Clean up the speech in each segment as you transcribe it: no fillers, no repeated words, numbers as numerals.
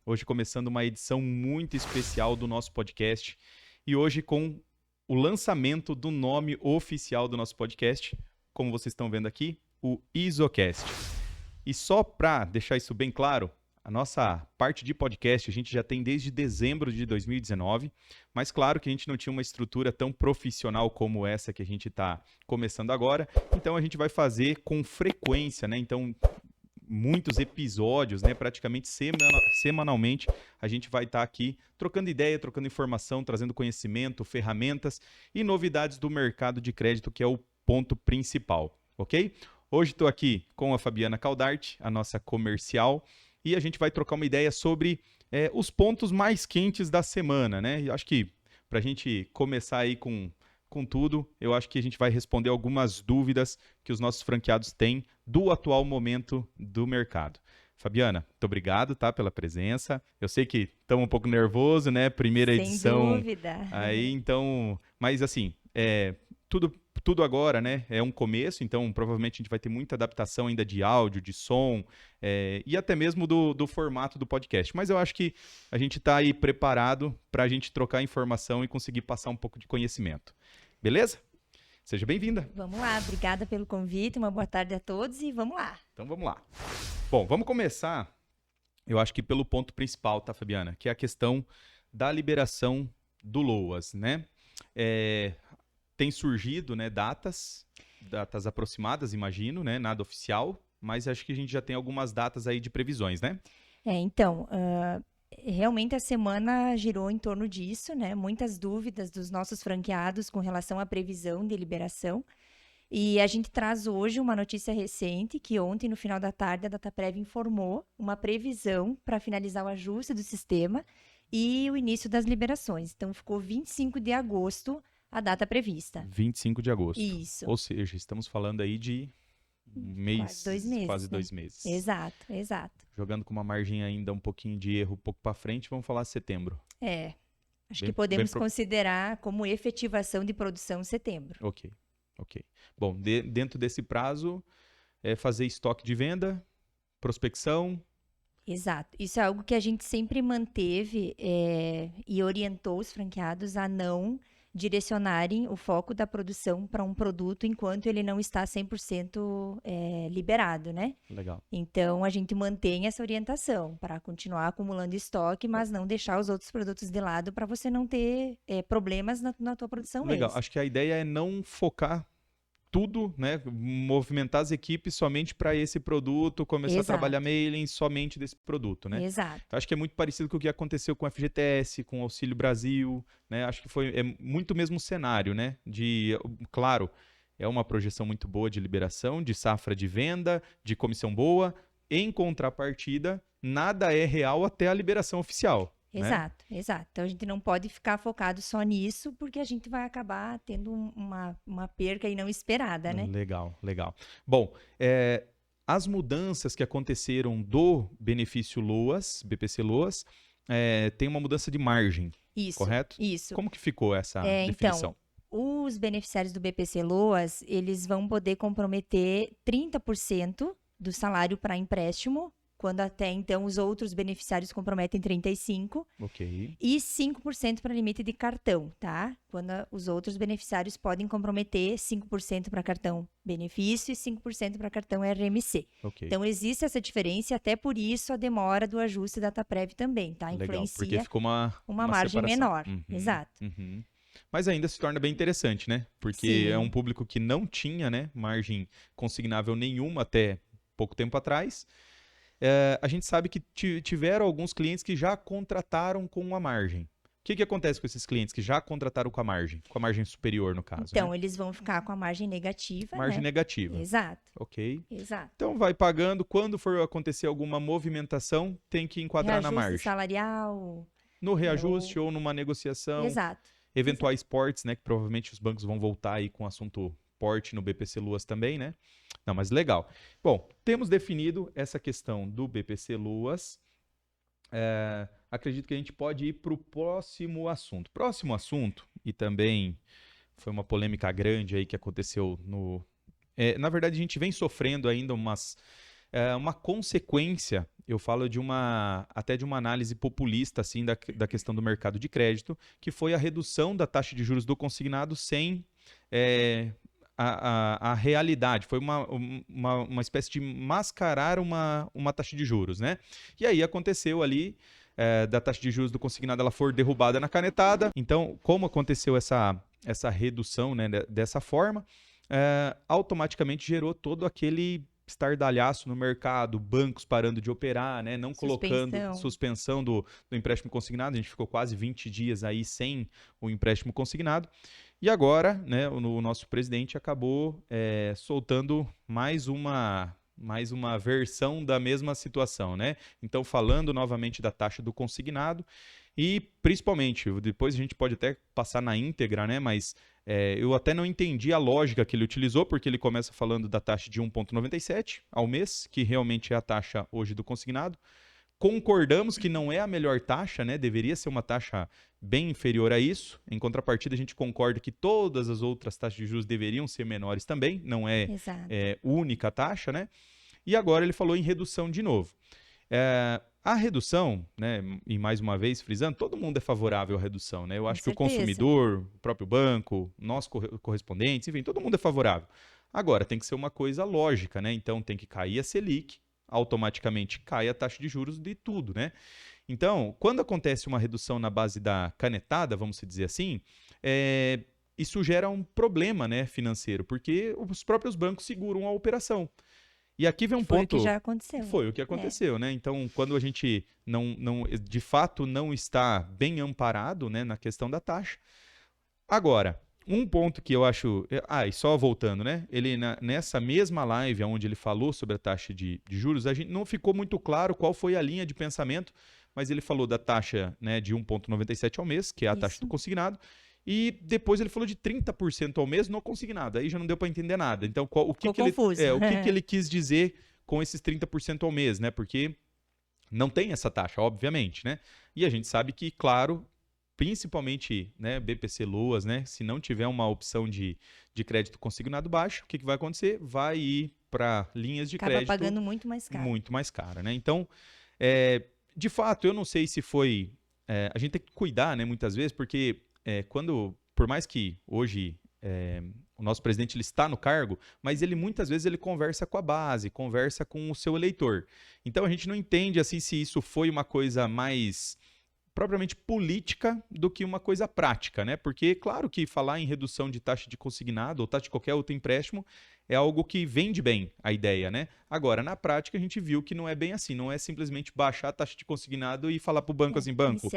Hoje começando uma edição muito especial do nosso podcast e hoje com o lançamento do nome oficial do nosso podcast, como vocês estão vendo aqui, o ISOcast. E só para deixar isso bem claro, a nossa parte de podcast a gente já tem desde dezembro de 2019, mas claro que a gente não tinha uma estrutura tão profissional como essa que a gente está começando agora, então a gente vai fazer com frequência, né? Então, muitos episódios, né? Praticamente semanalmente, a gente vai estar aqui trocando ideia, trocando informação, trazendo conhecimento, ferramentas e novidades do mercado de crédito, que é o ponto principal, ok? Hoje estou aqui com a Fabiana Caldarte, a nossa comercial, e a gente vai trocar uma ideia sobre os pontos mais quentes da semana, né? E acho que para a gente começar aí com tudo, eu acho que a gente vai responder algumas dúvidas que os nossos franqueados têm do atual momento do mercado. Fabiana, muito obrigado, tá, pela presença. Eu sei que estamos um pouco nervoso, né? Primeira edição. Sem dúvida. Aí, então, mas assim, tudo agora, né? É um começo, então provavelmente a gente vai ter muita adaptação ainda de áudio, de som, e até mesmo do formato do podcast. Mas eu acho que a gente está aí preparado para a gente trocar informação e conseguir passar um pouco de conhecimento. Beleza? Seja bem-vinda. Vamos lá, obrigada pelo convite, uma boa tarde a todos e vamos lá. Então vamos lá. Bom, vamos começar, eu acho que pelo ponto principal, tá, Fabiana? Que é a questão da liberação do LOAS, né? Tem surgido, né, datas aproximadas, imagino, né? Nada oficial, mas acho que a gente já tem algumas datas aí de previsões, né? Realmente a semana girou em torno disso, né? Muitas dúvidas dos nossos franqueados com relação à previsão de liberação. E a gente traz hoje uma notícia recente que ontem, no final da tarde, a Dataprev informou uma previsão para finalizar o ajuste do sistema e o início das liberações. Então, ficou 25 de agosto a data prevista. 25 de agosto. Isso. Ou seja, estamos falando aí de Quase 2 meses. Quase né? 2 meses. Exato. Jogando com uma margem ainda um pouquinho de erro, um pouco para frente, vamos falar setembro. Acho que podemos considerar como efetivação de produção setembro. Ok. Bom, dentro desse prazo, fazer estoque de venda, prospecção. Exato. Isso é algo que a gente sempre manteve e orientou os franqueados a não direcionarem o foco da produção para um produto enquanto ele não está 100% liberado, né? Legal. Então, a gente mantém essa orientação para continuar acumulando estoque, mas não deixar os outros produtos de lado para você não ter problemas na tua produção mesmo. Legal. Acho que a ideia é não focar tudo, né? Movimentar as equipes somente para esse produto, começar a trabalhar mailing somente desse produto, né? Exato. Acho que é muito parecido com o que aconteceu com o FGTS, com o Auxílio Brasil, né? Acho que é muito o mesmo cenário, né? Claro, é uma projeção muito boa de liberação, de safra de venda, de comissão boa. Em contrapartida, nada é real até a liberação oficial. Exato. Então, a gente não pode ficar focado só nisso, porque a gente vai acabar tendo uma perca aí não esperada, né? Legal. Bom, as mudanças que aconteceram do benefício LOAS, BPC LOAS, tem uma mudança de margem, correto? Isso. Como que ficou essa definição? Então, os beneficiários do BPC LOAS, eles vão poder comprometer 30% do salário para empréstimo, quando até então os outros beneficiários comprometem 35%. Ok. E 5% para limite de cartão, tá? Quando os outros beneficiários podem comprometer 5% para cartão benefício e 5% para cartão RMC. Ok. Então, existe essa diferença e até por isso a demora do ajuste da Dataprev também, tá? Legal, Influencia porque ficou uma margem separação menor. Exato. Mas ainda se torna bem interessante, né? Porque Sim. é um público que não tinha, né, margem consignável nenhuma até pouco tempo atrás. A gente sabe que tiveram alguns clientes que já contrataram com uma margem. O que acontece com esses clientes que já contrataram com a margem superior, no caso? Então, né? Eles vão ficar com a margem negativa, Margem né? negativa. Exato. Ok. Exato. Então, vai pagando. Quando for acontecer alguma movimentação, tem que enquadrar na margem. Salarial. No reajuste ou numa negociação. Exato. Eventuais portes, né? Que provavelmente os bancos vão voltar aí com o assunto porte no BPC LOAS também, né? Não, mas legal. Bom, temos definido essa questão do BPC LOAS. Acredito que a gente pode ir para o próximo assunto. Próximo assunto, e também foi uma polêmica grande aí que aconteceu no... na verdade, a gente vem sofrendo ainda uma consequência, eu falo até de uma análise populista assim, da questão do mercado de crédito, que foi a redução da taxa de juros do consignado sem a realidade. Foi uma espécie de mascarar uma taxa de juros, né? E aí aconteceu ali da taxa de juros do consignado ela for derrubada na canetada. Então, como aconteceu essa redução, né, dessa forma, automaticamente gerou todo aquele estardalhaço no mercado, bancos parando de operar, né, não colocando suspensão do empréstimo consignado. A gente ficou quase 20 dias aí sem o empréstimo consignado. E agora, né, o nosso presidente acabou soltando mais uma versão da mesma situação, né? Então, falando novamente da taxa do consignado e, principalmente, depois a gente pode até passar na íntegra, né? Mas eu até não entendi a lógica que ele utilizou, porque ele começa falando da taxa de 1,97 ao mês, que realmente é a taxa hoje do consignado. Concordamos que não é a melhor taxa, né? Deveria ser uma taxa bem inferior a isso. Em contrapartida, a gente concorda que todas as outras taxas de juros deveriam ser menores também, não é única taxa, né? E agora ele falou em redução de novo. A redução, né, e mais uma vez frisando, todo mundo é favorável à redução, né? Eu acho que o consumidor, o próprio banco, nós correspondentes, enfim, todo mundo é favorável. Agora, tem que ser uma coisa lógica, né? Então, tem que cair a Selic, automaticamente cai a taxa de juros de tudo, né? Então, quando acontece uma redução na base da canetada, vamos dizer assim, isso gera um problema, né, financeiro, porque os próprios bancos seguram a operação. E aqui vem um ponto... Foi o que já aconteceu. Foi o que aconteceu, né? Então, quando a gente de fato não está bem amparado, né, na questão da taxa. Agora, um ponto que eu acho... e só voltando, né? Ele, nessa mesma live onde ele falou sobre a taxa de juros, a gente não ficou muito claro qual foi a linha de pensamento, mas ele falou da taxa, né, de 1,97 ao mês, que é a taxa do consignado, e depois ele falou de 30% ao mês no consignado. Aí já não deu para entender nada. Então, o que ele quis dizer com esses 30% ao mês, né? Porque não tem essa taxa, obviamente, né? E a gente sabe que, claro, principalmente, né, BPC Loas, né? Se não tiver uma opção de crédito consignado baixo, o que vai acontecer? Vai ir para linhas de crédito pagando muito mais caro. Muito mais cara, né? Então, de fato, eu não sei se foi... a gente tem que cuidar, né, muitas vezes, porque por mais que hoje o nosso presidente ele está no cargo, mas ele muitas vezes ele conversa com a base, conversa com o seu eleitor. Então a gente não entende assim se isso foi uma coisa mais propriamente política do que uma coisa prática, né? Porque claro que falar em redução de taxa de consignado ou taxa de qualquer outro empréstimo é algo que vende bem a ideia, né? Agora, na prática, a gente viu que não é bem assim. Não é simplesmente baixar a taxa de consignado e falar para o banco assim, banco...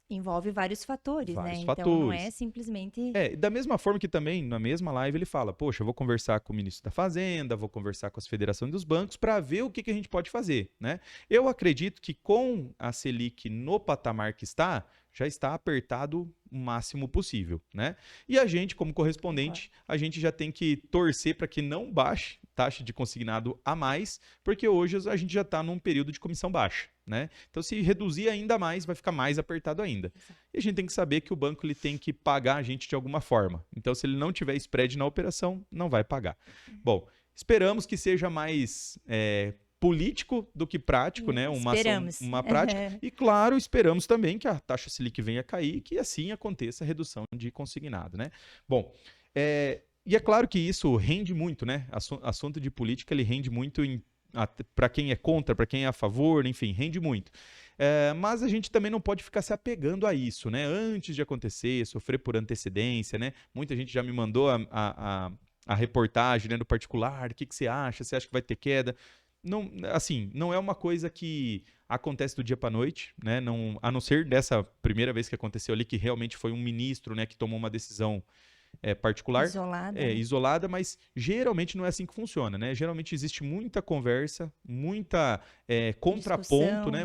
envolve vários fatores, vários né? fatores. Então, não é simplesmente... Da mesma forma que também, na mesma live, ele fala, poxa, eu vou conversar com o ministro da Fazenda, vou conversar com as federações dos bancos para ver o que a gente pode fazer, né? Eu acredito que com a Selic no patamar que está, já está apertado o máximo possível, né? E a gente, como correspondente, a gente já tem que torcer para que não baixe taxa de consignado a mais, porque hoje a gente já está num período de comissão baixa, né? Então, se reduzir ainda mais, vai ficar mais apertado ainda. E a gente tem que saber que o banco ele tem que pagar a gente de alguma forma. Então, se ele não tiver spread na operação, não vai pagar. Bom, esperamos que seja mais... político do que prático, né? Uma prática. E, claro, esperamos também que a taxa Selic venha a cair e que assim aconteça a redução de consignado, né? Bom, e é claro que isso rende muito, né? Assunto de política, ele rende muito para quem é contra, para quem é a favor, enfim, rende muito. Mas a gente também não pode ficar se apegando a isso, né? Antes de acontecer, sofrer por antecedência, né? Muita gente já me mandou a reportagem, né, do particular, o que você acha? Você acha que vai ter queda? Não, assim, não é uma coisa que acontece do dia para a noite, né? Não, a não ser dessa primeira vez que aconteceu ali, que realmente foi um ministro, né, que tomou uma decisão particular. Isolada, mas geralmente não é assim que funciona, né? Geralmente existe muita conversa, muita contraponto, né?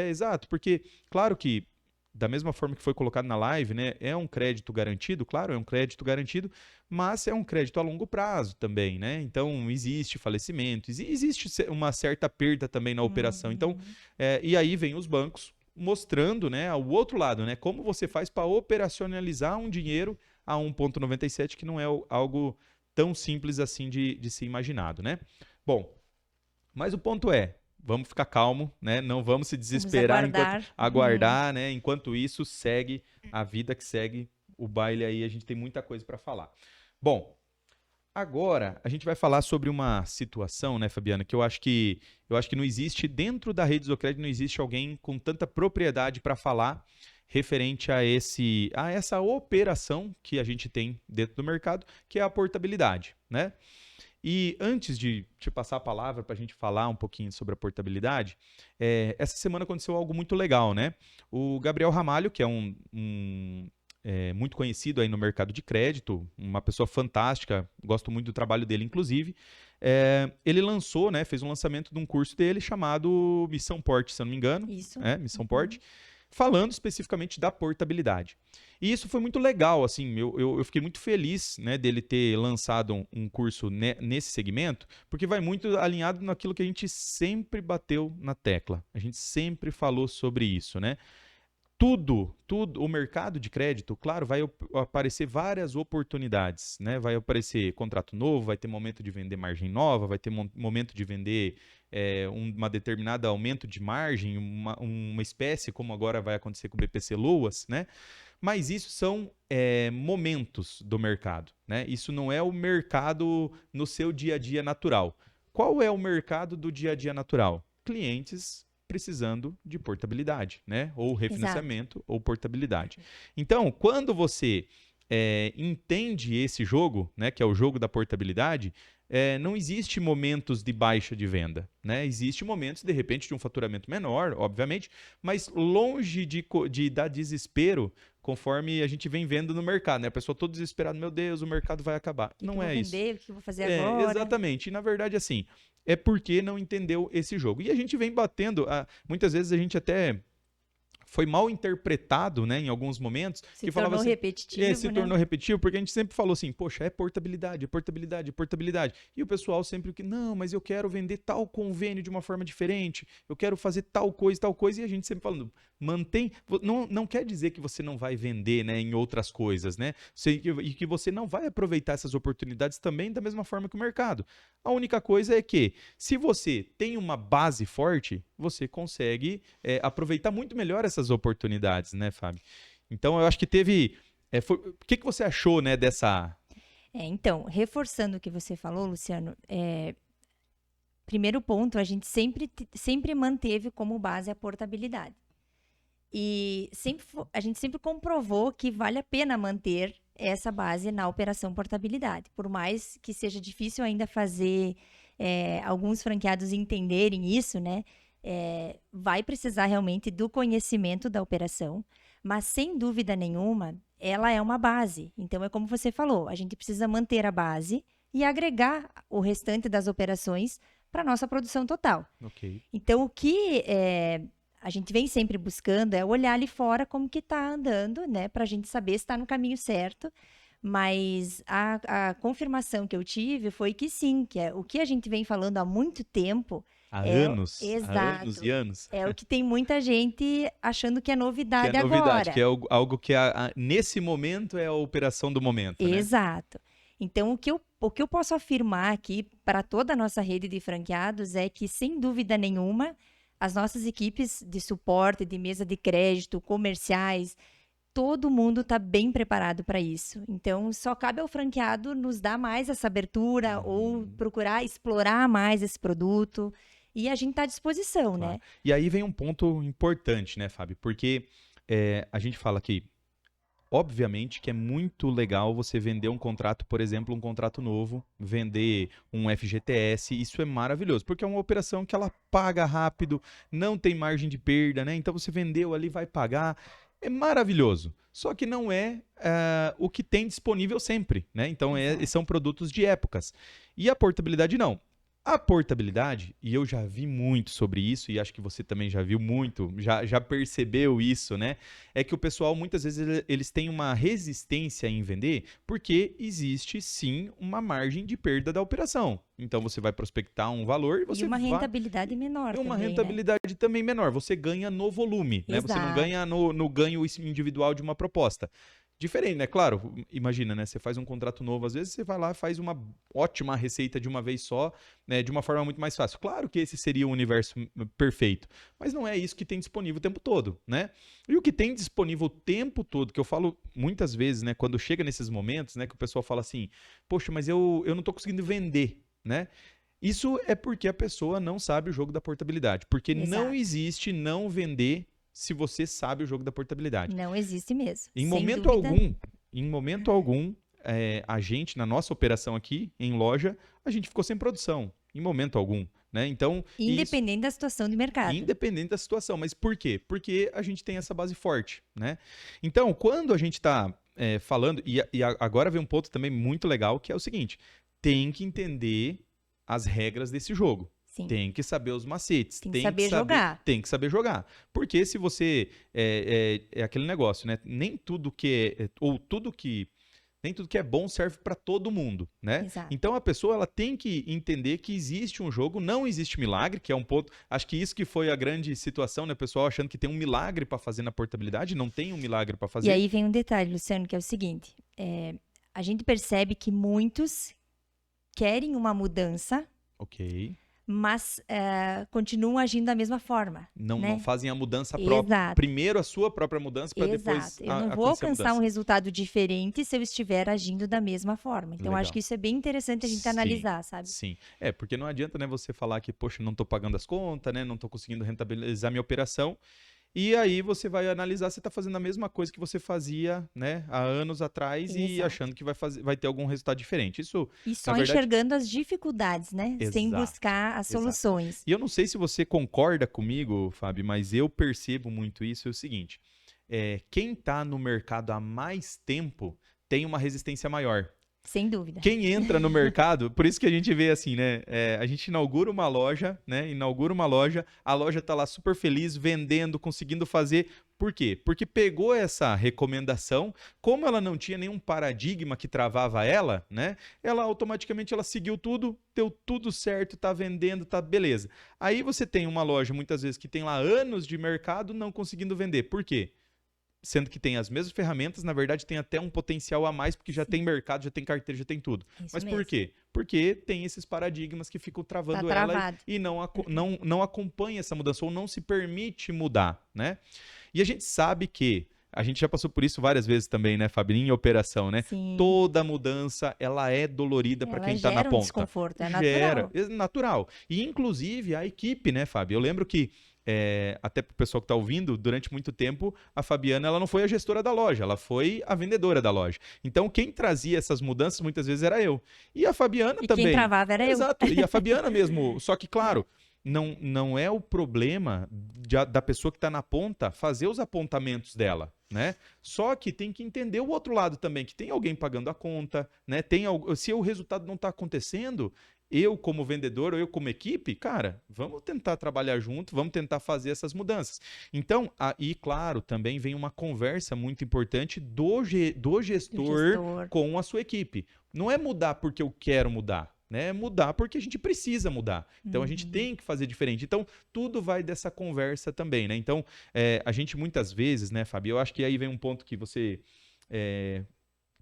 Exato, porque, claro que da mesma forma que foi colocado na live, né, é um crédito garantido, claro, é um crédito garantido, mas é um crédito a longo prazo também, né? Então, existe falecimento, existe uma certa perda também na operação. Então, e aí vem os bancos mostrando, né, o outro lado, né, como você faz para operacionalizar um dinheiro a 1,97, que não é algo tão simples assim de ser imaginado, né? Bom, mas o ponto é, vamos ficar calmo, né? Não vamos se Vamos desesperar aguardar. aguardar, né? Enquanto isso, segue a vida que segue o baile aí, a gente tem muita coisa para falar. Bom, agora a gente vai falar sobre uma situação, né, Fabiana, que eu acho que não existe dentro da rede Isocred, não existe alguém com tanta propriedade para falar referente a essa operação que a gente tem dentro do mercado, que é a portabilidade, né? E antes de te passar a palavra para a gente falar um pouquinho sobre a portabilidade, essa semana aconteceu algo muito legal, né? O Gabriel Ramalho, que é muito conhecido aí no mercado de crédito, uma pessoa fantástica, gosto muito do trabalho dele, inclusive, ele lançou, né, fez um lançamento de um curso dele chamado Missão Porte, se eu não me engano, Isso. Missão Porte, falando especificamente da portabilidade. E isso foi muito legal, assim, eu fiquei muito feliz, né, dele ter lançado um curso nesse segmento, porque vai muito alinhado naquilo que a gente sempre bateu na tecla, a gente sempre falou sobre isso, né? Tudo, o mercado de crédito, claro, vai aparecer várias oportunidades, né? Vai aparecer contrato novo, vai ter momento de vender margem nova, vai ter momento de vender uma determinada aumento de margem, uma espécie, como agora vai acontecer com o BPC Loas, né? Mas isso são momentos do mercado, né? Isso não é o mercado no seu dia a dia natural. Qual é o mercado do dia a dia natural? Clientes precisando de portabilidade, né? Ou refinanciamento ou portabilidade. Então, quando você entende esse jogo, né, que é o jogo da portabilidade, não existe momentos de baixa de venda, né? Existe momentos, de repente, de um faturamento menor, obviamente, mas longe de dar desespero, conforme a gente vem vendo no mercado, né? A pessoa toda desesperada, meu Deus, o mercado vai acabar. Não é isso. O que eu vou fazer agora? Exatamente. E, na verdade, assim, é porque não entendeu esse jogo. E a gente vem batendo, muitas vezes a gente até foi mal interpretado, né, em alguns momentos. Se tornou repetitivo, se tornou repetitivo, porque a gente sempre falou assim, poxa, é portabilidade, é portabilidade, é portabilidade. E o pessoal sempre que, não, mas eu quero vender tal convênio de uma forma diferente, eu quero fazer tal coisa, e a gente sempre falando, mantém, não quer dizer que você não vai vender, né, em outras coisas, né, e que você não vai aproveitar essas oportunidades também da mesma forma que o mercado. A única coisa é que, se você tem uma base forte, você consegue aproveitar muito melhor essas oportunidades, né, Fábio? Então, eu acho que teve... o que você achou, né, dessa... Então, reforçando o que você falou, Luciano, primeiro ponto, a gente sempre manteve como base a portabilidade. E a gente sempre comprovou que vale a pena manter essa base na operação portabilidade. Por mais que seja difícil ainda fazer alguns franqueados entenderem isso, né? Vai precisar realmente do conhecimento da operação, mas sem dúvida nenhuma, ela é uma base. Então, é como você falou, a gente precisa manter a base e agregar o restante das operações para a nossa produção total. Okay. Então, o que a gente vem sempre buscando é olhar ali fora como que está andando, né? Para a gente saber se está no caminho certo. Mas a confirmação que eu tive foi que sim, que é o que a gente vem falando há muito tempo. Há anos e anos. É o que tem muita gente achando que é novidade agora. Que é algo que nesse momento é a operação do momento, né? Exato. Então, o que eu posso afirmar aqui para toda a nossa rede de franqueados é que, sem dúvida nenhuma, as nossas equipes de suporte, de mesa de crédito, comerciais, todo mundo está bem preparado para isso. Então, só cabe ao franqueado nos dar mais essa abertura ou procurar explorar mais esse produto. E a gente está à disposição, claro, né? E aí vem um ponto importante, né, Fábio? Porque a gente fala que, obviamente, que é muito legal você vender um contrato, por exemplo, um contrato novo, vender um FGTS, isso é maravilhoso, porque é uma operação que ela paga rápido, não tem margem de perda, né? Então você vendeu ali, vai pagar, é maravilhoso. Só que não é o que tem disponível sempre, né? Então são produtos de épocas. E a portabilidade não. A portabilidade, e eu já vi muito sobre isso, e acho que você também já viu muito, já percebeu isso, né? É que o pessoal, muitas vezes, eles têm uma resistência em vender, porque existe, sim, uma margem de perda da operação. Então, você vai prospectar um valor e você E uma rentabilidade menor também, uma rentabilidade também menor. Você ganha no volume, né? Você não ganha no ganho individual de uma proposta. Diferente, né? Claro, imagina, né? Você faz um contrato novo, às vezes você vai lá e faz uma ótima receita de uma vez só, né? De uma forma muito mais fácil. Claro que esse seria o universo perfeito, mas não é isso que tem disponível o tempo todo, né? E o que tem disponível o tempo todo, que eu falo muitas vezes, né? Quando chega nesses momentos, né? Que o pessoal fala assim, poxa, mas eu não tô conseguindo vender, né? Isso é porque a pessoa não sabe o jogo da portabilidade. Porque não Exato. existe não vender se você sabe o jogo da portabilidade. Não existe mesmo. Em Sem momento dúvida. algum, em momento algum, a gente, na nossa operação aqui, em loja, a gente ficou sem produção. Em momento algum, né? Então, isso, Independente da situação de mercado. independente da situação. Mas por quê? Porque a gente tem essa base forte, né? Então, quando a gente está falando, agora vem um ponto também muito legal, que é o seguinte, tem que entender as regras desse jogo. Sim. Tem que saber os macetes. Tem que saber jogar. Tem que saber jogar. Porque se você... É aquele negócio, né? Nem tudo que nem tudo que é bom serve para todo mundo, né? Exato. Então a pessoa ela tem que entender que existe um jogo, não existe milagre, que é um ponto. Acho que isso que foi a grande situação, né? O pessoal achando que tem um milagre para fazer na portabilidade, não tem um milagre para fazer. E aí vem um detalhe, Luciano, que é o seguinte: a gente percebe que muitos querem uma mudança, Ok. mas continuam agindo da mesma forma. Não, né? não fazem a mudança própria. Exato. Primeiro a sua própria mudança para depois Exato. Eu não vou acontecer a alcançar mudança. um resultado diferente se eu estiver agindo da mesma forma. Então, Legal. acho que isso é bem interessante a gente Sim, analisar, sabe? Sim. Porque não adianta, né, você falar que, poxa, não estou pagando as contas, né, não estou conseguindo rentabilizar minha operação. E aí você vai analisar se está fazendo a mesma coisa que você fazia, né, há anos atrás e Exato. achando que vai ter algum resultado diferente. Isso, E só na verdade, enxergando as dificuldades, né? Sem Exato, buscar as exato. soluções. E eu não sei se você concorda comigo, Fábio, mas eu percebo muito isso, é o seguinte, quem está no mercado há mais tempo tem uma resistência maior. Sem dúvida. Quem entra no mercado, por isso que a gente vê assim, né? A gente inaugura uma loja, né? A loja tá lá super feliz, vendendo, conseguindo fazer. Por quê? Porque pegou essa recomendação, como ela não tinha nenhum paradigma que travava ela, né? Ela automaticamente ela seguiu tudo, deu tudo certo, tá vendendo, tá beleza. Aí você tem uma loja, muitas vezes, que tem lá anos de mercado não conseguindo vender. Por quê? Sendo que tem as mesmas ferramentas, na verdade tem até um potencial a mais, porque já tem mercado, já tem carteira, já tem tudo. Isso Mas mesmo. por quê? Porque tem esses paradigmas que ficam travando Tá ela travado. e não acompanha essa mudança, ou não se permite mudar, né? E a gente sabe que, a gente já passou por isso várias vezes também, né, Fabinho, em operação, né? Sim. Toda mudança, ela é dolorida para Ela quem está na gera um ponta. desconforto, é Gera, natural. natural. E inclusive a equipe, né, Fábio? Eu lembro que até para o pessoal que está ouvindo, durante muito tempo, a Fabiana ela não foi a gestora da loja, ela foi a vendedora da loja. Então, quem trazia essas mudanças muitas vezes era eu. E a Fabiana E também. quem travava era eu. Exato, e a Fabiana mesmo. Só que, claro, não é o problema da pessoa que está na ponta fazer os apontamentos dela, né? Só que tem que entender o outro lado também, que tem alguém pagando a conta, né? Se o resultado não está acontecendo, eu como vendedor ou eu como equipe, cara, vamos tentar trabalhar junto, vamos tentar fazer essas mudanças. Então, aí, claro, também vem uma conversa muito importante do gestor com a sua equipe. Não é mudar porque eu quero mudar, né? É mudar porque a gente precisa mudar. Então, a gente tem que fazer diferente. Então, tudo vai dessa conversa também, né? Então, a gente muitas vezes, né, Fábio, eu acho que aí vem um ponto que você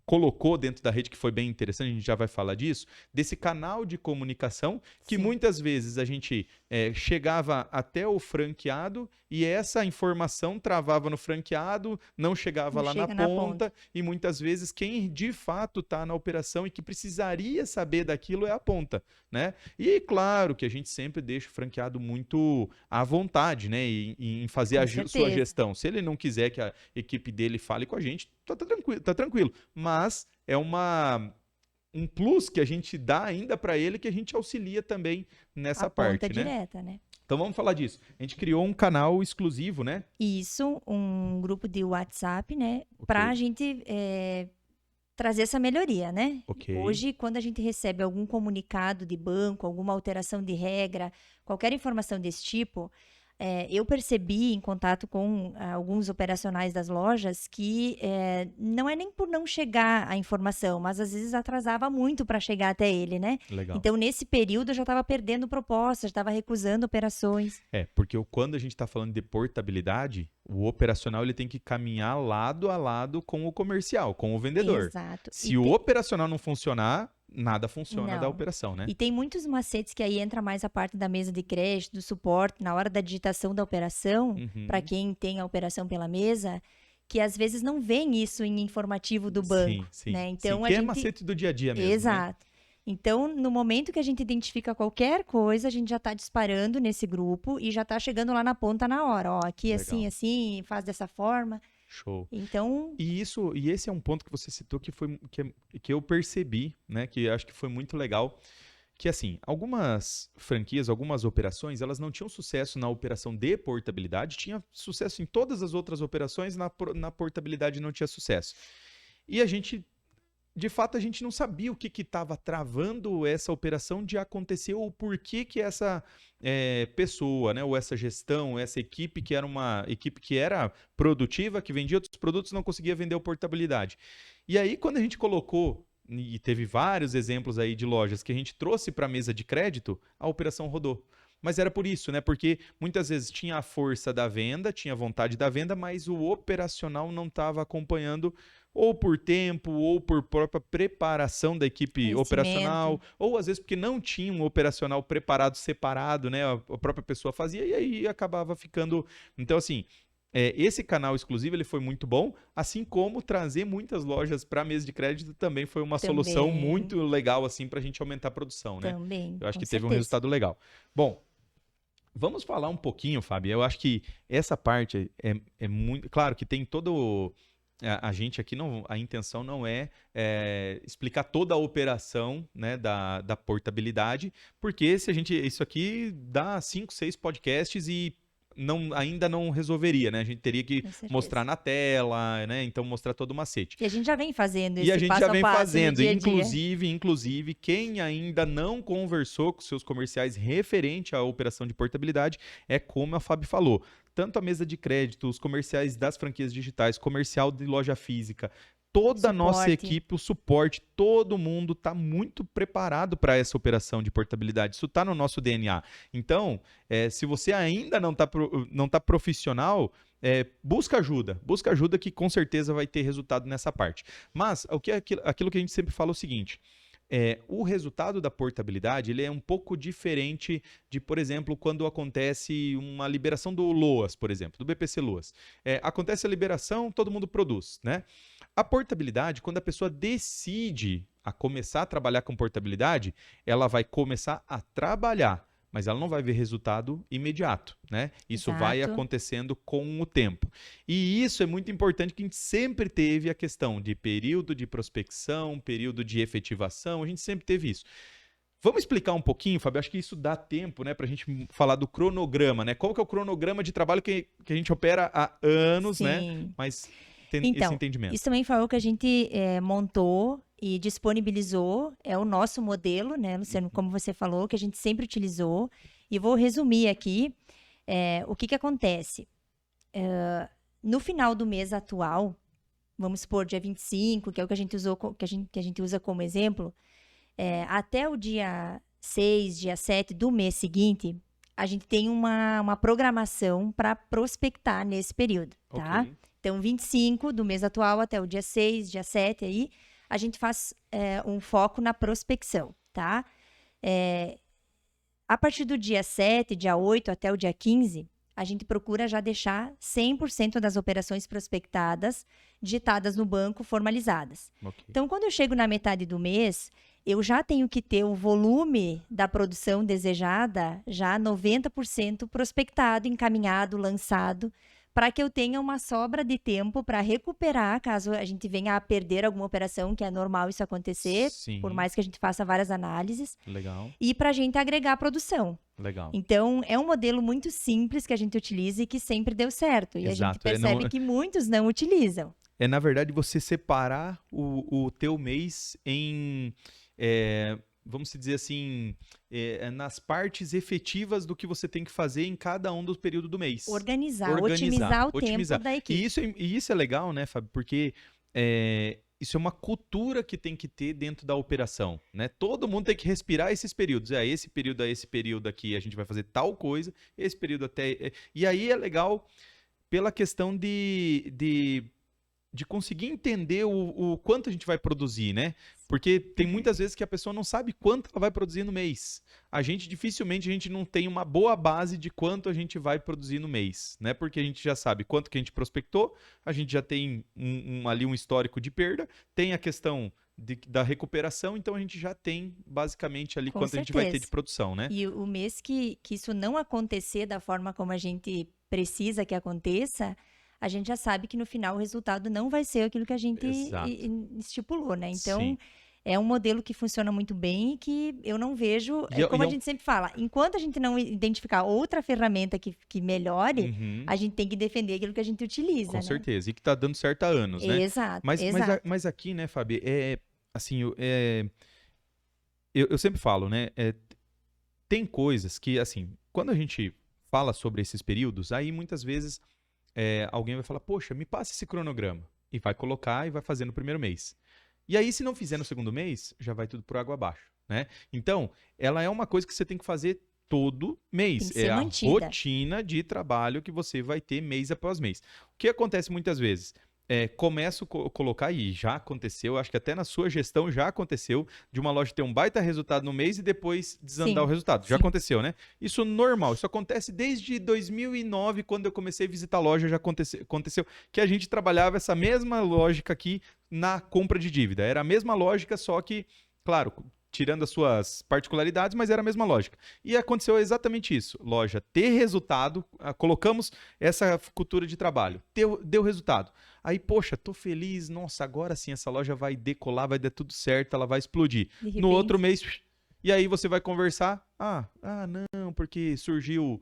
colocou dentro da rede que foi bem interessante, a gente já vai falar disso, desse canal de comunicação que Sim. muitas vezes a gente chegava até o franqueado e essa informação travava no franqueado, não chegava lá na ponta e muitas vezes quem de fato está na operação e que precisaria saber daquilo é a ponta, né? E claro que a gente sempre deixa o franqueado muito à vontade, né? Em fazer a sua gestão. Se ele não quiser que a equipe dele fale com a gente, tá tranquilo. Mas é um plus que a gente dá ainda para ele, que a gente auxilia também nessa parte, ponta né? direta, né? Então vamos falar disso. A gente criou um canal exclusivo, né? Isso, um grupo de WhatsApp, né? Ok. Para a gente trazer essa melhoria, né? Ok. Hoje, quando a gente recebe algum comunicado de banco, alguma alteração de regra, qualquer informação desse tipo, eu percebi em contato com alguns operacionais das lojas que não é nem por não chegar a informação, mas às vezes atrasava muito para chegar até ele, né? Legal. Então, nesse período, eu já estava perdendo propostas, já estava recusando operações. Porque quando a gente está falando de portabilidade, o operacional ele tem que caminhar lado a lado com o comercial, com o vendedor. Exato. Se o operacional não funcionar, nada funciona da Não. operação, né? E tem muitos macetes que aí entra mais a parte da mesa de crédito, do suporte, na hora da digitação da operação, para quem tem a operação pela mesa, que às vezes não vem isso em informativo do banco, sim, né? Então que é macete do dia a dia mesmo, né? Exato. Então, no momento que a gente identifica qualquer coisa, a gente já está disparando nesse grupo e já está chegando lá na ponta na hora. Ó, aqui Legal. assim, faz dessa forma. Show. Então, E esse é um ponto que você citou que eu percebi, né? Que acho que foi muito legal. Que assim, algumas franquias, algumas operações, elas não tinham sucesso na operação de portabilidade, tinha sucesso em todas as outras operações, na portabilidade não tinha sucesso. E de fato, a gente não sabia o que estava travando essa operação de acontecer ou por que essa pessoa, né, ou essa gestão, essa equipe que era uma equipe que era produtiva, que vendia outros produtos, não conseguia vender a portabilidade. E aí, quando a gente colocou, e teve vários exemplos aí de lojas que a gente trouxe para a mesa de crédito, a operação rodou. Mas era por isso, né? Porque muitas vezes tinha a força da venda, tinha a vontade da venda, mas o operacional não estava acompanhando ou por tempo, ou por própria preparação da equipe operacional, ou às vezes porque não tinha um operacional preparado separado, né? A própria pessoa fazia e aí acabava ficando... Então, assim, esse canal exclusivo ele foi muito bom, assim como trazer muitas lojas para a mesa de crédito também foi uma solução muito legal assim para a gente aumentar a produção, né? Também, eu acho que certeza. Teve um resultado legal. Bom, vamos falar um pouquinho, Fábio. Eu acho que essa parte é muito... Claro que tem todo... A gente aqui, a intenção não é explicar toda a operação, né, da portabilidade, porque isso aqui dá 5, 6 podcasts e ainda não resolveria, né? A gente teria que mostrar na tela, né? Então mostrar todo o macete. E a gente já vem fazendo esse E a gente já vem fazendo, dia a dia. Inclusive, quem ainda não conversou com seus comerciais referente à operação de portabilidade, é como a Fábio falou, tanto a mesa de crédito, os comerciais das franquias digitais, comercial de loja física, toda a nossa equipe, o suporte, todo mundo está muito preparado para essa operação de portabilidade. Isso está no nosso DNA. Então, se você ainda não tá profissional, busca ajuda que com certeza vai ter resultado nessa parte. Mas aquilo que a gente sempre fala é o seguinte... o resultado da portabilidade ele é um pouco diferente de, por exemplo, quando acontece uma liberação do LOAS, por exemplo, do BPC LOAS. Acontece a liberação, todo mundo produz, né? A portabilidade, quando a pessoa decide a começar a trabalhar com portabilidade, ela vai começar a trabalhar, mas ela não vai ver resultado imediato, né? Isso vai acontecendo com o tempo. E isso é muito importante, que a gente sempre teve a questão de período de prospecção, período de efetivação, a gente sempre teve isso. Vamos explicar um pouquinho, Fábio? Acho que isso dá tempo, né, para a gente falar do cronograma, né? Qual que é o cronograma de trabalho que a gente opera há anos, né? Mas tem esse entendimento. Isso também foi algo que a gente montou e disponibilizou, é o nosso modelo, né, Luciano, como você falou, que a gente sempre utilizou. E vou resumir aqui o que acontece. No final do mês atual, vamos supor, dia 25, que é o que a gente usou, que a gente usa como exemplo, até o dia 6, dia 7 do mês seguinte, a gente tem uma programação para prospectar nesse período, tá? Okay. Então, 25 do mês atual até o dia 6, dia 7 aí, a gente faz um foco na prospecção, tá? A partir do dia 7, dia 8 até o dia 15, a gente procura já deixar 100% das operações prospectadas, digitadas no banco, formalizadas. Okay. Então, quando eu chego na metade do mês, eu já tenho que ter o volume da produção desejada já 90% prospectado, encaminhado, lançado, para que eu tenha uma sobra de tempo para recuperar, caso a gente venha a perder alguma operação, que é normal isso acontecer, Sim. Por mais que a gente faça várias análises. Legal. E para a gente agregar a produção. Legal. Então, é um modelo muito simples que a gente utiliza e que sempre deu certo. E Exato. a gente percebe que muitos não utilizam. Na verdade, você separar o teu mês em vamos dizer assim, nas partes efetivas do que você tem que fazer em cada um dos períodos do mês. Otimizar o tempo da equipe. E isso é legal, né, Fábio? Porque isso é uma cultura que tem que ter dentro da operação, né? Todo mundo tem que respirar esses períodos. Esse período a esse período aqui a gente vai fazer tal coisa, esse período até... E aí é legal pela questão de conseguir entender o quanto a gente vai produzir, né? Porque tem muitas vezes que a pessoa não sabe quanto ela vai produzir no mês. Dificilmente a gente não tem uma boa base de quanto a gente vai produzir no mês, né? Porque a gente já sabe quanto que a gente prospectou, a gente já tem ali um histórico de perda, tem a questão da recuperação, então a gente já tem basicamente ali Com quanto a gente vai ter de certeza. produção, né? E o mês que isso não acontecer da forma como a gente precisa que aconteça, a gente já sabe que no final o resultado não vai ser aquilo que a gente Exato. estipulou, né? Então, Sim. é um modelo que funciona muito bem e que eu não vejo, como a gente sempre fala, enquanto a gente não identificar outra ferramenta que melhore, a gente tem que defender aquilo que a gente utiliza, Com né? certeza, e que tá dando certo há anos, né? Exato, Mas exato. mas aqui, né, Fábio, assim, eu sempre falo, né, tem coisas que, assim, quando a gente fala sobre esses períodos, aí muitas vezes alguém vai falar, poxa, me passa esse cronograma, e vai colocar e vai fazer no primeiro mês. E aí, se não fizer no segundo mês, já vai tudo por água abaixo, né? Então, ela é uma coisa que você tem que fazer todo mês. Tem que ser É a mantida. rotina de trabalho que você vai ter mês após mês. O que acontece muitas vezes? Começo a colocar, e já aconteceu, acho que até na sua gestão já aconteceu, de uma loja ter um baita resultado no mês e depois desandar o Sim, resultado. Já sim. aconteceu, né? Isso é normal, isso acontece desde 2009, quando eu comecei a visitar a loja, já aconteceu que a gente trabalhava essa mesma lógica aqui na compra de dívida. Era a mesma lógica, só que, claro, tirando as suas particularidades, mas era a mesma lógica. E aconteceu exatamente isso. Loja ter resultado, colocamos essa cultura de trabalho, deu resultado. Aí, poxa, tô feliz, nossa, agora sim essa loja vai decolar, vai dar tudo certo, ela vai explodir. De No repente, outro mês, e aí você vai conversar, não, porque surgiu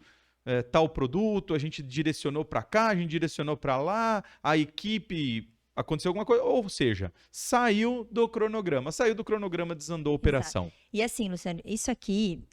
tal produto, a gente direcionou para cá, a gente direcionou para lá, a equipe aconteceu alguma coisa, ou seja, saiu do cronograma, desandou a exato. operação. E assim, Luciano, isso aqui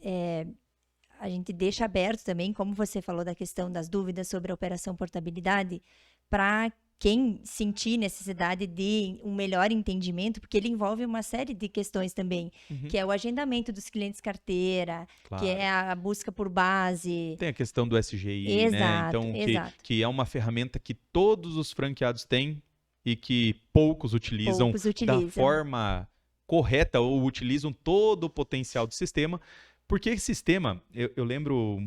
a gente deixa aberto também, como você falou da questão das dúvidas sobre a operação portabilidade, para quem sentir necessidade de um melhor entendimento, porque ele envolve uma série de questões também, que é o agendamento dos clientes carteira, Claro. que é a busca por base. Tem a questão do SGI, né? Exato, Então, exato. que é uma ferramenta que todos os franqueados têm e que poucos utilizam Poucos da utilizam. forma correta ou utilizam todo o potencial do sistema. Porque esse sistema, eu lembro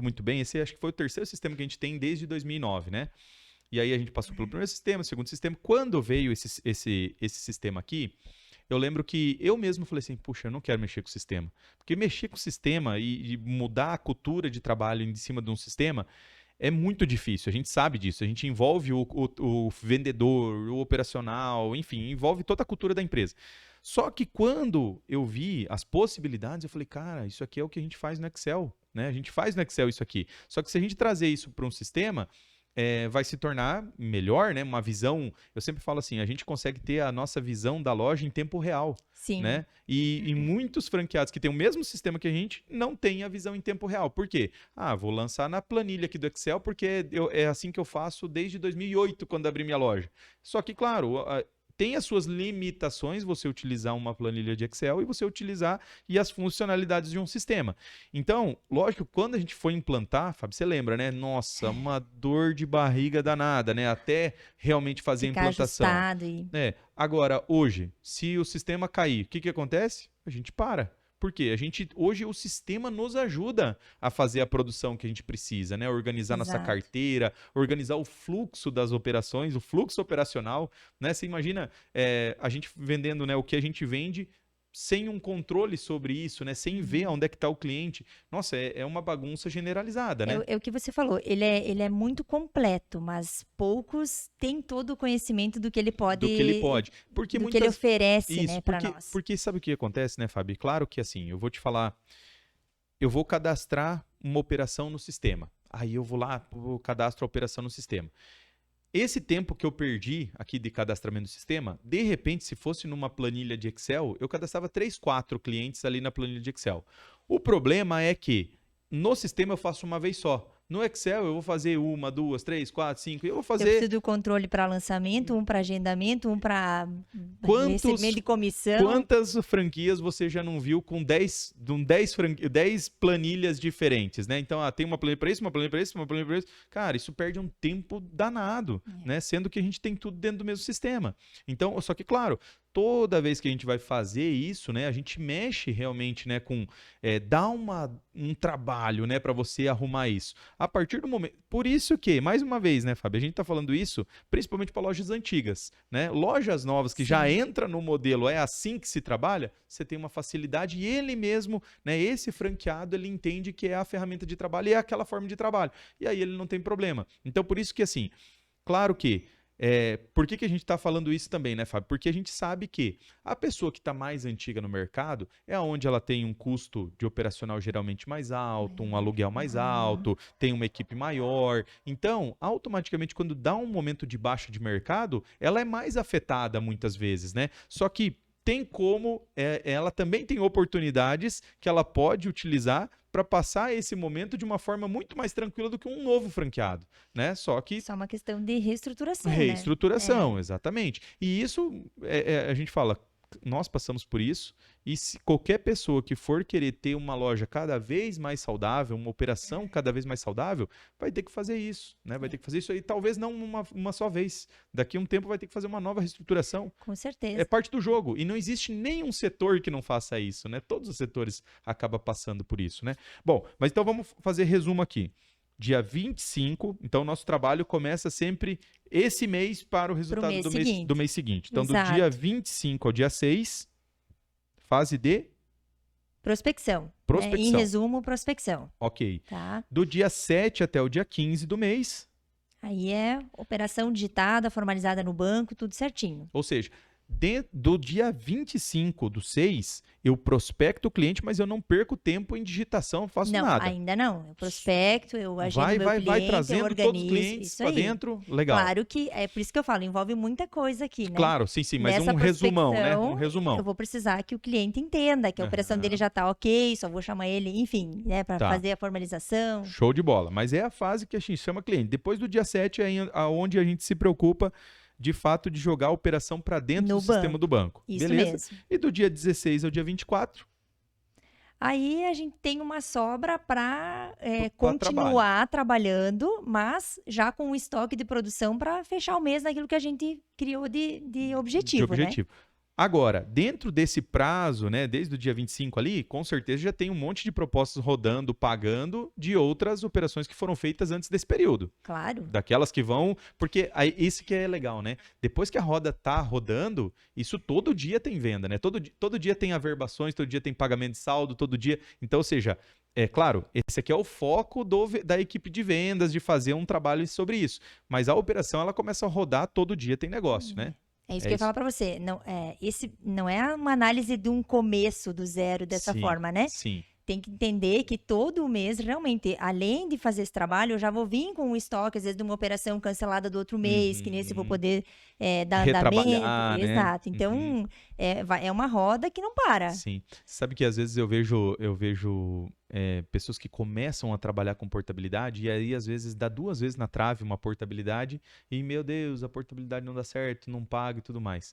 muito bem, esse acho que foi o terceiro sistema que a gente tem desde 2009, né? E aí a gente passou pelo primeiro sistema, segundo sistema. Quando veio esse sistema aqui, eu lembro que eu mesmo falei assim, puxa, eu não quero mexer com o sistema. Porque mexer com o sistema e mudar a cultura de trabalho em cima de um sistema é muito difícil, a gente sabe disso. A gente envolve o vendedor, o operacional, enfim, envolve toda a cultura da empresa. Só que quando eu vi as possibilidades, eu falei, cara, isso aqui é o que a gente faz no Excel, né? A gente faz no Excel isso aqui. Só que se a gente trazer isso para um sistema, vai se tornar melhor, né? Uma visão. Eu sempre falo assim, a gente consegue ter a nossa visão da loja em tempo real. Sim. Né? E muitos franqueados que têm o mesmo sistema que a gente não têm a visão em tempo real. Por quê? Vou lançar na planilha aqui do Excel porque é assim que eu faço desde 2008, quando abri minha loja. Só que, claro, tem as suas limitações você utilizar uma planilha de Excel e você utilizar as funcionalidades de um sistema. Então, lógico, quando a gente foi implantar, Fábio, você lembra, né? Nossa, uma dor de barriga danada, né? Até realmente fazer Ficar a implantação. ajustado e... Agora, hoje, se o sistema cair, o que acontece? A gente para. Por quê? Hoje o sistema nos ajuda a fazer a produção que a gente precisa, né? Organizar nossa Exato. carteira, organizar o fluxo das operações, o fluxo operacional, né? Você imagina a gente vendendo, né, o que a gente vende sem um controle sobre isso, né? Sem ver onde é que está o cliente. Nossa, é uma bagunça generalizada, né? É o que você falou, ele é muito completo, mas poucos têm todo o conhecimento do que ele pode, Do que ele pode. Porque do que ele oferece, Isso, né, para nós. porque sabe o que acontece, né, Fábio? Claro que assim, eu vou te falar, eu vou cadastrar uma operação no sistema. Aí eu vou lá, cadastro a operação no sistema. esse tempo que eu perdi aqui de cadastramento do sistema, de repente, se fosse numa planilha de Excel, eu cadastrava 3, 4 clientes ali na planilha de Excel. O problema é que no sistema eu faço uma vez só. No Excel eu vou fazer 1, 2, 3, 4, 5. Eu vou Eu fazer... preciso do controle para lançamento, um para agendamento, um para recebimento de comissão. Quantas franquias você já não viu com 10 planilhas diferentes, né? Então, tem uma planilha para isso, uma planilha para isso, uma planilha para isso. Cara, isso perde um tempo danado, né? Sendo que a gente tem tudo dentro do mesmo sistema. Então, só que, claro, toda vez que a gente vai fazer isso, né, a gente mexe realmente, né, com dá um trabalho, né, para você arrumar isso. A partir do momento, por isso que, mais uma vez, né, Fábio, a gente está falando isso principalmente para lojas antigas, né, lojas novas que já entra no modelo, é assim que se trabalha, você tem uma facilidade e ele mesmo, né, esse franqueado, ele entende que é a ferramenta de trabalho e é aquela forma de trabalho. E aí ele não tem problema. Então, por isso que assim, claro que por que a gente está falando isso também, né, Fábio? Porque a gente sabe que a pessoa que está mais antiga no mercado é onde ela tem um custo de operacional geralmente mais alto, um aluguel mais alto, tem uma equipe maior. Então, automaticamente, quando dá um momento de baixa de mercado, ela é mais afetada muitas vezes, né? Só que tem como, ela também tem oportunidades que ela pode utilizar para passar esse momento de uma forma muito mais tranquila do que um novo franqueado, né? Só uma questão de reestruturação, Reestruturação, exatamente. E isso, a gente fala, nós passamos por isso, e se qualquer pessoa que for querer ter uma loja cada vez mais saudável, uma operação cada vez mais saudável, vai ter que fazer isso, né? Vai ter que fazer isso aí, talvez não uma só vez. Daqui a um tempo vai ter que fazer uma nova reestruturação. Com certeza. É parte do jogo. E não existe nenhum setor que não faça isso, né? Todos os setores acabam passando por isso, né? Bom, mas então vamos fazer resumo aqui. Dia 25, então nosso trabalho começa sempre esse mês para o resultado do mês seguinte. Então, do dia 25 ao dia 6, fase de prospecção. Prospecção. Em resumo, prospecção. Ok. Tá. Do dia 7 até o dia 15 do mês. Aí é operação digitada, formalizada no banco, tudo certinho. Ou seja, do dia 25 do 6, eu prospecto o cliente, mas eu não perco tempo em digitação, não faço nada. Não, ainda não. Eu prospecto, eu agendo meu cliente, vai trazendo eu organizo, todos os clientes para dentro, legal. Claro que, é por isso que eu falo, envolve muita coisa aqui, né? Claro, sim, mas nessa um resumão, né? Um resumão. Eu vou precisar que o cliente entenda que a operação dele já está ok, só vou chamar ele, enfim, né, para fazer a formalização. Show de bola, mas é a fase que a gente chama cliente. Depois do dia 7 é onde a gente se preocupa de fato de jogar a operação para dentro do sistema do banco. Isso beleza? Mesmo. E do dia 16 ao dia 24? Aí a gente tem uma sobra para continuar trabalhando, mas já com o estoque de produção para fechar o mês naquilo que a gente criou de objetivo, né? Agora, dentro desse prazo, né, desde o dia 25 ali, com certeza já tem um monte de propostas rodando, pagando de outras operações que foram feitas antes desse período. Claro. Daquelas que vão... Porque isso que é legal, né? Depois que a roda tá rodando, isso todo dia tem venda, né? Todo dia tem averbações, todo dia tem pagamento de saldo, todo dia... Então, ou seja... claro, esse aqui é o foco da equipe de vendas, de fazer um trabalho sobre isso. Mas a operação, ela começa a rodar, todo dia tem negócio, né? É isso que eu ia falar para você. Esse não é uma análise de um começo do zero dessa forma, né? Sim. Tem que entender que todo mês, realmente, além de fazer esse trabalho, eu já vou vir com o estoque, às vezes, de uma operação cancelada do outro mês, que nesse eu vou poder dar andamento. Né? Exato. Então, é uma roda que não para. Sim. Sabe que às vezes eu vejo pessoas que começam a trabalhar com portabilidade e aí às vezes dá 2 vezes na trave uma portabilidade e, meu Deus, a portabilidade não dá certo, não paga e tudo mais.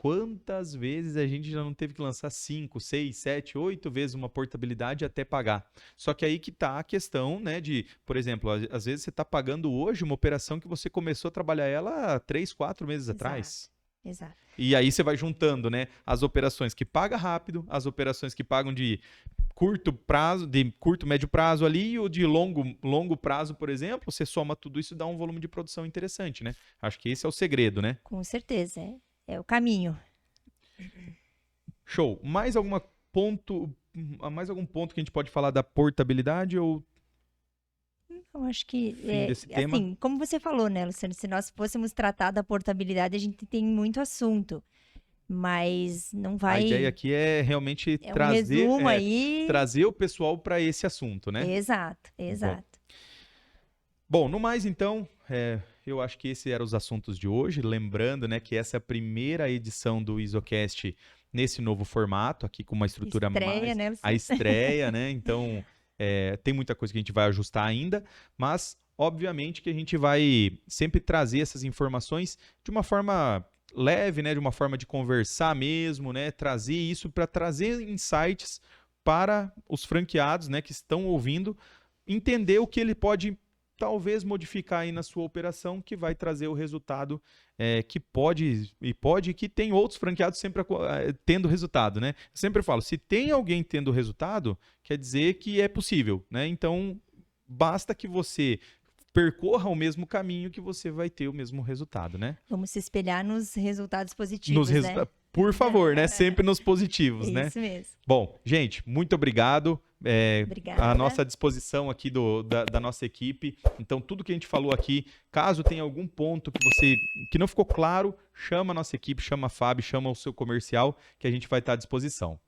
Quantas vezes a gente já não teve que lançar 5, 6, 7, 8 vezes uma portabilidade até pagar? Só que aí que está a questão, né, de, por exemplo, às vezes você está pagando hoje uma operação que você começou a trabalhar ela 3, 4 meses atrás. Exato. E aí você vai juntando, né, as operações que pagam rápido, as operações que pagam de curto prazo, de curto, médio prazo ali, e o de longo prazo, por exemplo, você soma tudo isso e dá um volume de produção interessante, né? Acho que esse é o segredo, né? Com certeza, é o caminho. Show. Mais algum ponto que a gente pode falar da portabilidade ou... Eu acho que, tema? assim, como você falou, né, Luciano, se nós fôssemos tratar da portabilidade, a gente tem muito assunto, mas não vai... A ideia aqui é realmente trazer o pessoal para esse assunto, né? Exato. Bom. Bom, no mais, então, eu acho que esses eram os assuntos de hoje. Lembrando, né, que essa é a primeira edição do IsoCast nesse novo formato, aqui com uma estrutura Estreia, mais... né, A Luciano? estreia, né? Então, tem muita coisa que a gente vai ajustar ainda, mas, obviamente, que a gente vai sempre trazer essas informações de uma forma leve, né, de uma forma de conversar mesmo, né, trazer isso para trazer insights para os franqueados, né, que estão ouvindo, entender o que ele pode talvez modificar aí na sua operação, que vai trazer o resultado que que tem outros franqueados sempre tendo resultado, né? Eu sempre falo, se tem alguém tendo resultado, quer dizer que é possível, né? Então, basta que você percorra o mesmo caminho que você vai ter o mesmo resultado, né? Vamos se espelhar nos resultados positivos, né? Por favor, né? Sempre nos positivos, né? Isso mesmo. Bom, gente, muito obrigado. Obrigada. À nossa disposição aqui da nossa equipe. Então, tudo que a gente falou aqui, caso tenha algum ponto que não ficou claro, chama a nossa equipe, chama a Fábio, chama o seu comercial, que a gente vai estar à disposição.